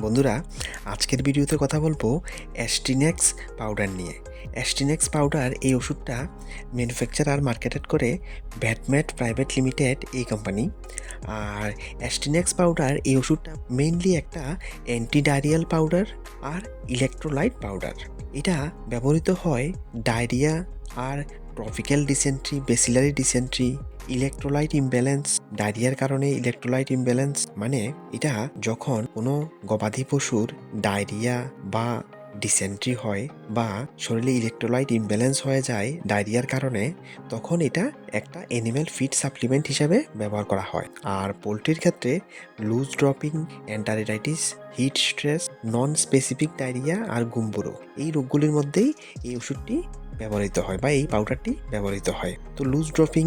বন্ধুরা, আজকের ভিডিওতে কথা বলবো অ্যাস্টিনেক্স পাউডার নিয়ে। অ্যাস্টিনেক্স পাউডার এই ওষুধটা ম্যানুফ্যাকচারার মার্কেটেড করে ভ্যাটমেট প্রাইভেট লিমিটেড এই কোম্পানি। আর অ্যাস্টিনেক্স পাউডার এই ওষুধটা মেইনলি একটা অ্যান্টিডায়রিয়াল পাউডার আর ইলেকট্রোলাইট পাউডার। এটা ব্যবহৃত হয় ডায়রিয়া আর tropical dysentery, bacillary dysentery, electrolyte imbalance. ডায়রিয়ার কারণে ইলেকট্রোলাইট ইমব্যালেন্স মানে এটা যখন কোনো গবাদি পশুর ডায়রিয়া বা ডিসেন্ট্রি হয় বা শরীরে ইলেকট্রোলাইট ইমব্যালেন্স হয়ে যায় ডায়রিয়ার কারণে, তখন এটা একটা অ্যানিম্যাল ফিড সাপ্লিমেন্ট হিসাবে ব্যবহার করা হয়। আর পোলট্রির ক্ষেত্রে loose dropping, enteritis, heat stress, non specific diarrhoea আর গুম্বুরো এই রোগগুলির মধ্যেই এই ওষুধটি ব্যবহৃত হয় বা এই পাউডারটি ব্যবহৃত হয়। তো loose dropping,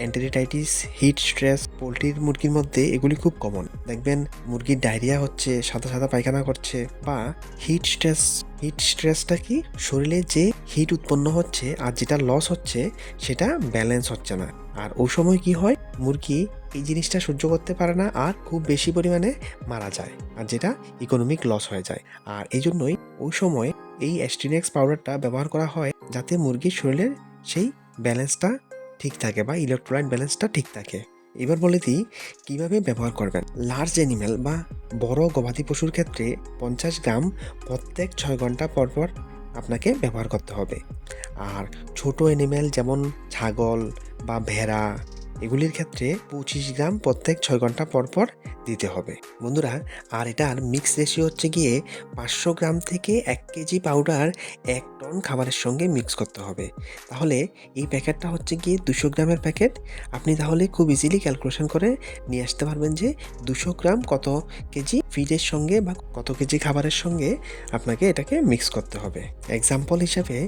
enteritis, heat stress পোলট্রির মুরগির মধ্যে এগুলি খুব কমন। দেখবেন মুরগির ডায়রিয়া হচ্ছে, সাদা সাদা পায়খানা করছে, বা হিট স্ট্রেস। হিট স্ট্রেসটা কি, শরীরে যে হিট উৎপন্ন হচ্ছে আর যেটা লস হচ্ছে সেটা ব্যালেন্স হচ্ছে না। আর ওই সময় কি হয়, মুরগি এই জিনিসটা সহ্য করতে পারে না আর খুব বেশি পরিমাণে মারা যায়, আর যেটা ইকোনমিক লস হয়ে যায়। আর এই জন্যই ওই সময় এই অ্যাস্টিনেক্স পাউডারটা ব্যবহার করা হয় যাতে মুরগির শরীরের সেই ব্যালেন্সটা ঠিক থাকে বা ইলেকট্রোলাইট ব্যালেন্সটা ঠিক থাকে। এবার বলে দিই কীভাবে ব্যবহার করবেন। লার্জ অ্যানিম্যাল বা বড় গবাদি পশুর ক্ষেত্রে 50 গ্রাম প্রত্যেক 6 ঘন্টা পর পর আপনাকে ব্যবহার করতে হবে। আর ছোট অ্যানিম্যাল যেমন ছাগল বা ভেড়া এগুলির ক্ষেত্রে 25 গ্রাম প্রত্যেক 6 ঘন্টা পর পর দিতে হবে বন্ধুরা। আর এটার মিক্স রেশিও হচ্ছে গিয়ে 500 গ্রাম থেকে 1 কেজি পাউডার 1 টন খাবারের সঙ্গে মিক্স করতে হবে। তাহলে এই প্যাকেটটা হচ্ছে গিয়ে 200 গ্রামের প্যাকেট। আপনি তাহলে খুব ইজিলি ক্যালকুলেশন করে নিয়ে আসতে পারবেন যে 200 গ্রাম কত কেজি ফিডের সঙ্গে বা কত কেজি খাবারের সঙ্গে আপনাকে এটাকে মিক্স করতে হবে। এক্সাম্পল হিসাবে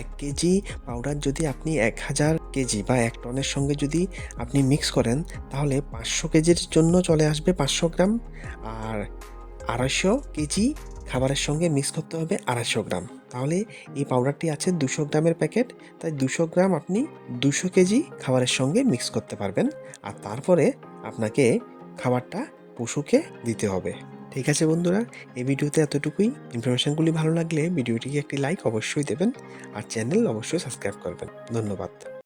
1 কেজি পাউডার যদি আপনি 1000 কেজি বা 1 টনের সঙ্গে যদি আপনি মিক্স করেন, তাহলে 500 কেজির জন্য চলে আসবে 500 গ্রাম। আর 250 কেজি খাবারের সঙ্গে মিক্স করতে হবে 250 গ্রাম। তাহলে এই পাউডারটি আছে 200 গ্রামের প্যাকেট, তাই 200 গ্রাম আপনি 200 কেজি খাবারের সঙ্গে মিক্স করতে পারবেন। আর তারপরে আপনাকে খাবারটা পশুকে দিতে হবে। ঠিক আছে বন্ধুরা, এই ভিডিওতে এতটুকুই। ইনফরমেশনগুলি ভালো লাগলে ভিডিওটিকে একটি লাইক অবশ্যই দেবেন আর চ্যানেল অবশ্যই সাবস্ক্রাইব করবেন। ধন্যবাদ।